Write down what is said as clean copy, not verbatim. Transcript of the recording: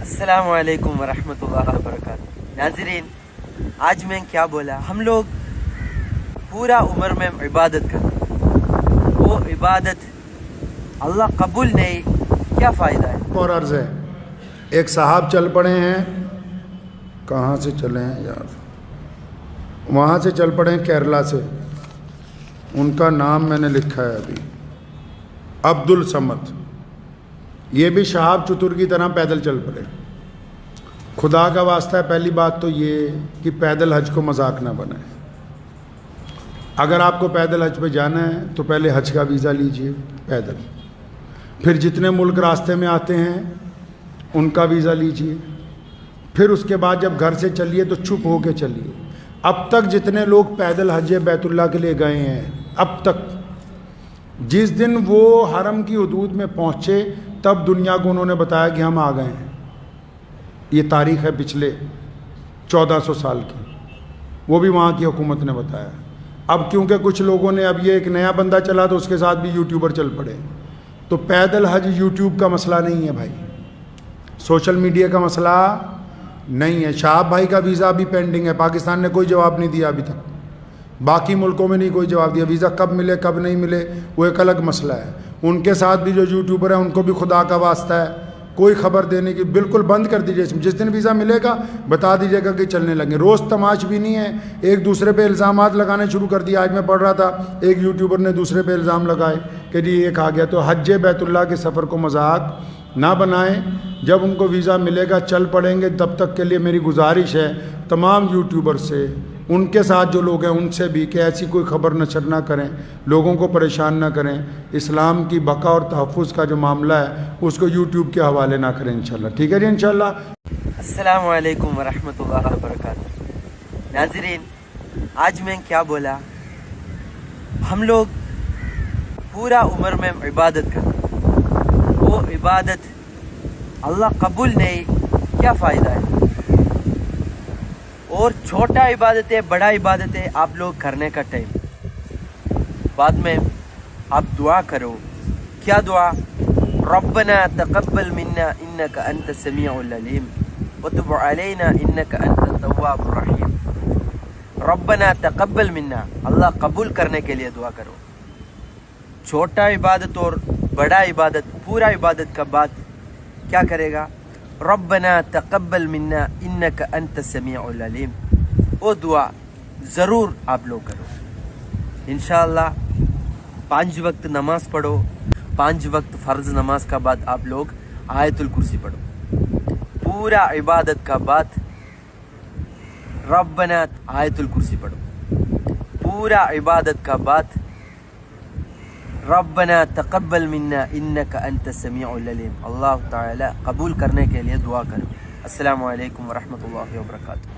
السلام علیکم ورحمۃ اللہ وبرکاتہ۔ ناظرین، آج میں کیا بولا؟ ہم لوگ پورا عمر میں عبادت کرتے ہیں، وہ عبادت اللہ قبول نہیں، کیا فائدہ ہے؟ اور عرض ہے، ایک صاحب چل پڑے ہیں، کہاں سے چلے ہیں یار، وہاں سے چل پڑے ہیں کیرلا سے، ان کا نام میں نے لکھا ہے ابھی، عبد الصمد۔ یہ بھی شہاب چتر کی طرح پیدل چل پڑے۔ خدا کا واسطہ ہے، پہلی بات تو یہ کہ پیدل حج کو مذاق نہ بنائیں۔ اگر آپ کو پیدل حج پہ جانا ہے تو پہلے حج کا ویزا لیجئے پیدل، پھر جتنے ملک راستے میں آتے ہیں ان کا ویزا لیجئے، پھر اس کے بعد جب گھر سے چلیے تو چپ ہو کے چلیے۔ اب تک جتنے لوگ پیدل حج بیت اللہ کے لیے گئے ہیں، اب تک جس دن وہ حرم کی حدود میں پہنچے تب دنیا کو انہوں نے بتایا کہ ہم آ گئے ہیں۔ یہ تاریخ ہے پچھلے 1400 سال کی، وہ بھی وہاں کی حکومت نے بتایا۔ اب کیونکہ کچھ لوگوں نے، اب یہ ایک نیا بندہ چلا تو اس کے ساتھ بھی یوٹیوبر چل پڑے، تو پیدل حج یوٹیوب کا مسئلہ نہیں ہے بھائی، سوشل میڈیا کا مسئلہ نہیں ہے۔ شہاب بھائی کا ویزا ابھی پینڈنگ ہے، پاکستان نے کوئی جواب نہیں دیا ابھی تک، باقی ملکوں میں نہیں کوئی جواب دیا۔ ویزا کب ملے کب نہیں ملے وہ ایک الگ مسئلہ ہے۔ ان کے ساتھ بھی جو یوٹیوبر ہیں ان کو بھی خدا کا واسطہ ہے کوئی خبر دینے کی، بالکل بند کر دیجیے۔ جس دن ویزا ملے گا بتا دیجیے گا کہ چلنے لگیں۔ روز تماش بھی نہیں ہے، ایک دوسرے پہ الزامات لگانے شروع کر دیا۔ آج میں پڑھ رہا تھا ایک یوٹیوبر نے دوسرے پہ الزام لگائے کہ جی ایک آ گیا۔ تو حج بیت اللہ کے سفر کو مذاق نہ بنائیں، جب ان کو ویزا ملے گا چل پڑیں گے۔ تب تک کے لیے میری گزارش ہے تمام یوٹیوبر سے، ان کے ساتھ جو لوگ ہیں ان سے بھی، کہ ایسی کوئی خبر نشر نہ کریں، لوگوں کو پریشان نہ کریں۔ اسلام کی بقا اور تحفظ کا جو معاملہ ہے اس کو یوٹیوب کے حوالے نہ کریں انشاءاللہ۔ ٹھیک ہے جی انشاءاللہ۔ السلام علیکم ورحمۃ اللہ وبرکاتہ۔ ناظرین، آج میں کیا بولا؟ ہم لوگ پورا عمر میں عبادت کرتے ہیں، وہ عبادت اللہ قبول نہیں، کیا فائدہ ہے؟ اور چھوٹا عبادت ہے، بڑا عبادت ہے، آپ لوگ کرنے کا ٹائم بعد میں آپ دعا کرو۔ کیا دعا؟ ربنا تقبل منا انک انت السمیع العلیم وتب علینا انک انت التواب الرحیم۔ ربنا تقبل منا، اللہ قبول کرنے کے لیے دعا کرو۔ چھوٹا عبادت اور بڑا عبادت، پورا عبادت کا بعد کیا کرے گا؟ ربنا تقبل منا انک انت السمیع العلیم۔ وہ دعا ضرور آپ لوگ کرو انشاءاللہ۔ 5 وقت نماز پڑھو، 5 وقت فرض نماز کا بعد آپ لوگ آیت الکرسی پڑھو۔ پورا عبادت کا بعد ربنا آیت الکرسی پڑھو۔ پورا عبادت کا بعد ربنا تقبل منا انک انت السمیع العلیم۔ اللہ تعالی قبول کرنے کے لیے دعا کرو۔ السلام علیکم ورحمۃ اللہ وبرکاتہ۔